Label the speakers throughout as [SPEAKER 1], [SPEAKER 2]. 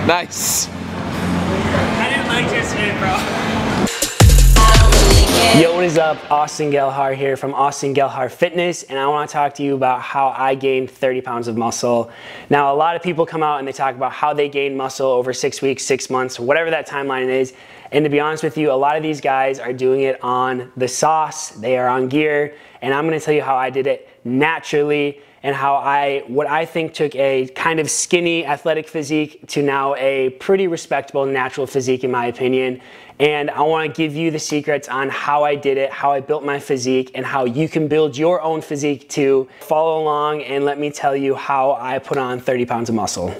[SPEAKER 1] Nice.
[SPEAKER 2] I didn't like yesterday, bro.
[SPEAKER 3] Yo, what is up? Austin Gelhar here from Austin Gelhar Fitness, and I want to talk to you about how I gained 30 pounds of muscle. Now, a lot of people come out and they talk about how they gain muscle over 6 weeks, 6 months, whatever that timeline is. And to be honest with you, a lot of these guys are doing it on the sauce, they are on gear, and I'm going to tell you how I did it naturally and how what I think took a kind of skinny athletic physique to now a pretty respectable natural physique in my opinion. And I want to give you the secrets on how I did it, how I built my physique, and how you can build your own physique too. Follow along and let me tell you how I put on 30 pounds of muscle.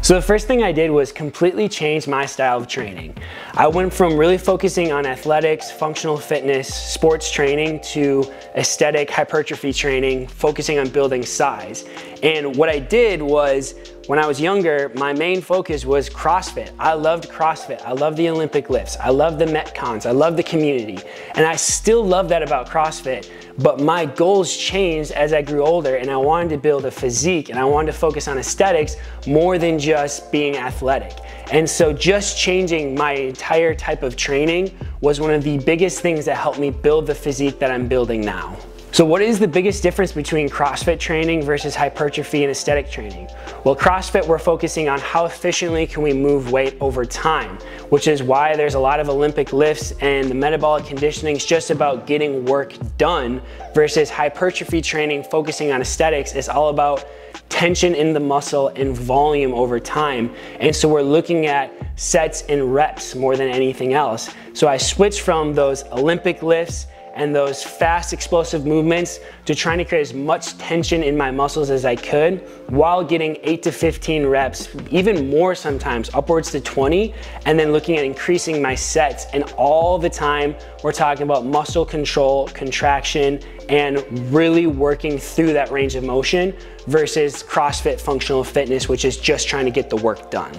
[SPEAKER 3] So the first thing I did was completely change my style of training. I went from really focusing on athletics, functional fitness, sports training to aesthetic hypertrophy training, focusing on building size. And what I did was, when I was younger, my main focus was CrossFit. I loved CrossFit. I loved the Olympic lifts. I loved the Metcons. I loved the community. And I still love that about CrossFit, but my goals changed as I grew older and I wanted to build a physique and I wanted to focus on aesthetics more than just being athletic. And so just changing my entire type of training was one of the biggest things that helped me build the physique that I'm building now. So what is the biggest difference between CrossFit training versus hypertrophy and aesthetic training? Well, CrossFit, we're focusing on how efficiently can we move weight over time, which is why there's a lot of Olympic lifts, and the metabolic conditioning is just about getting work done, versus hypertrophy training focusing on aesthetics is all about tension in the muscle and volume over time. And so we're looking at sets and reps more than anything else. So I switched from those Olympic lifts and those fast explosive movements to trying to create as much tension in my muscles as I could while getting 8 to 15 reps, even more sometimes, upwards to 20, and then looking at increasing my sets. And all the time we're talking about muscle control, contraction, and really working through that range of motion versus CrossFit functional fitness, which is just trying to get the work done.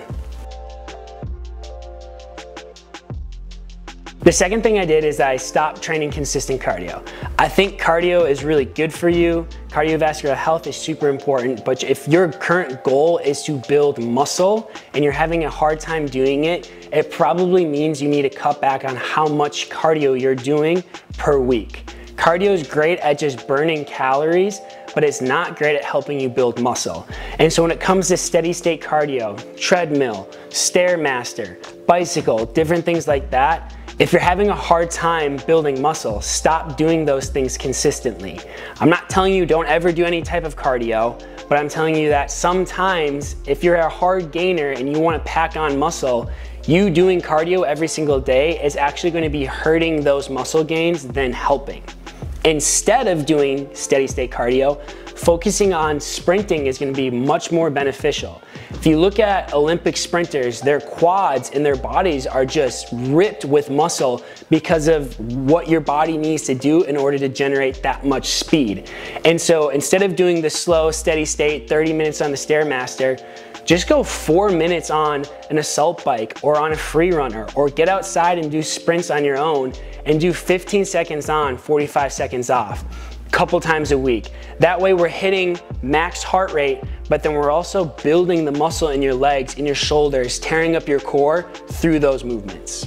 [SPEAKER 3] The second thing I did is I stopped training consistent cardio. I think cardio is really good for you. Cardiovascular health is super important, but if your current goal is to build muscle and you're having a hard time doing it, it probably means you need to cut back on how much cardio you're doing per week. Cardio is great at just burning calories, but it's not great at helping you build muscle. And so when it comes to steady state cardio, treadmill, Stairmaster, bicycle, different things like that, if you're having a hard time building muscle, stop doing those things consistently. I'm not telling you don't ever do any type of cardio, but I'm telling you that sometimes if you're a hard gainer and you want to pack on muscle, you doing cardio every single day is actually going to be hurting those muscle gains than helping. Instead of doing steady state cardio, focusing on sprinting is going to be much more beneficial. If you look at Olympic sprinters, their quads and their bodies are just ripped with muscle because of what your body needs to do in order to generate that much speed. And so instead of doing the slow, steady state, 30 minutes on the Stairmaster, just go 4 minutes on an assault bike or on a free runner, or get outside and do sprints on your own and do 15 seconds on, 45 seconds off, couple times a week. That way we're hitting max heart rate, but then we're also building the muscle in your legs, in your shoulders, tearing up your core through those movements.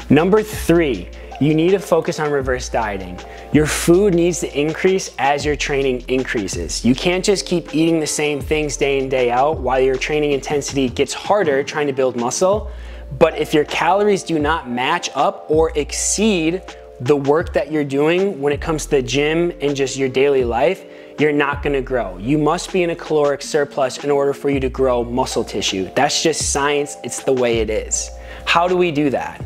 [SPEAKER 3] Number 3, you need to focus on reverse dieting. Your food needs to increase as your training increases. You can't just keep eating the same things day in, day out while your training intensity gets harder trying to build muscle. But if your calories do not match up or exceed the work that you're doing when it comes to the gym and just your daily life, you're not gonna grow. You must be in a caloric surplus in order for you to grow muscle tissue. That's just science, it's the way it is. How do we do that?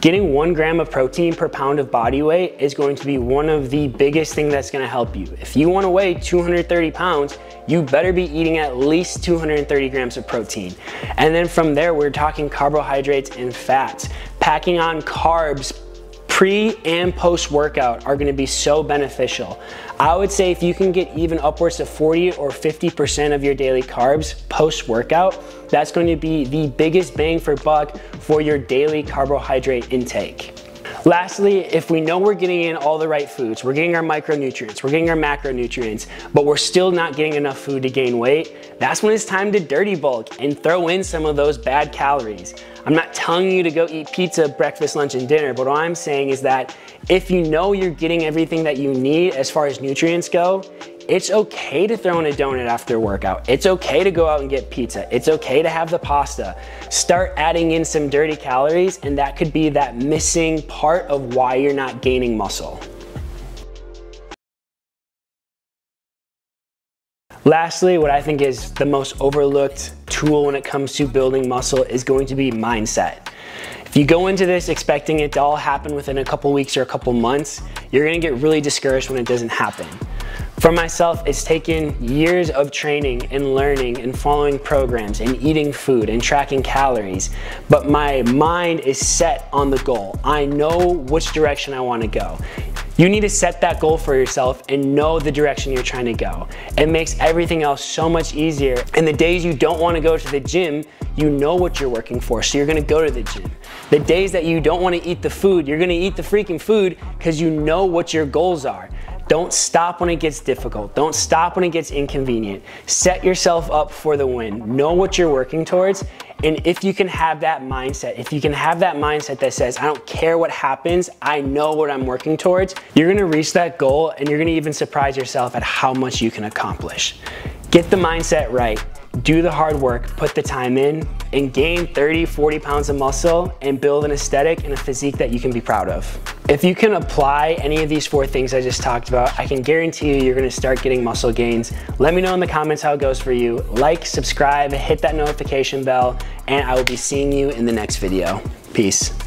[SPEAKER 3] Getting 1 gram of protein per pound of body weight is going to be one of the biggest things that's gonna help you. If you wanna weigh 230 pounds, you better be eating at least 230 grams of protein. And then from there, we're talking carbohydrates and fats. Packing on carbs pre and post workout are gonna be so beneficial. I would say if you can get even upwards of 40 or 50% of your daily carbs post workout, that's going to be the biggest bang for buck for your daily carbohydrate intake. Lastly, if we know we're getting in all the right foods, we're getting our micronutrients, we're getting our macronutrients, but we're still not getting enough food to gain weight, that's when it's time to dirty bulk and throw in some of those bad calories. I'm not telling you to go eat pizza, breakfast, lunch, and dinner, but what I'm saying is that if you know you're getting everything that you need as far as nutrients go, it's okay to throw in a donut after a workout. It's okay to go out and get pizza. It's okay to have the pasta. Start adding in some dirty calories, and that could be that missing part of why you're not gaining muscle. Lastly, what I think is the most overlooked tool when it comes to building muscle is going to be mindset. If you go into this expecting it to all happen within a couple weeks or a couple months, you're gonna get really discouraged when it doesn't happen. For myself, it's taken years of training and learning and following programs and eating food and tracking calories, but my mind is set on the goal. I know which direction I want to go. You need to set that goal for yourself and know the direction you're trying to go. It makes everything else so much easier. And the days you don't want to go to the gym, you know what you're working for, so you're gonna go to the gym. The days that you don't want to eat the food, you're gonna eat the freaking food because you know what your goals are. Don't stop when it gets difficult. Don't stop when it gets inconvenient. Set yourself up for the win. Know what you're working towards. And if you can have that mindset, that says, I don't care what happens, I know what I'm working towards, you're gonna reach that goal and you're gonna even surprise yourself at how much you can accomplish. Get the mindset right. Do the hard work, put the time in, and gain 30, 40 pounds of muscle and build an aesthetic and a physique that you can be proud of. If you can apply any of these 4 things I just talked about, I can guarantee you you're gonna start getting muscle gains. Let me know in the comments how it goes for you. Like, subscribe, hit that notification bell, and I will be seeing you in the next video. Peace.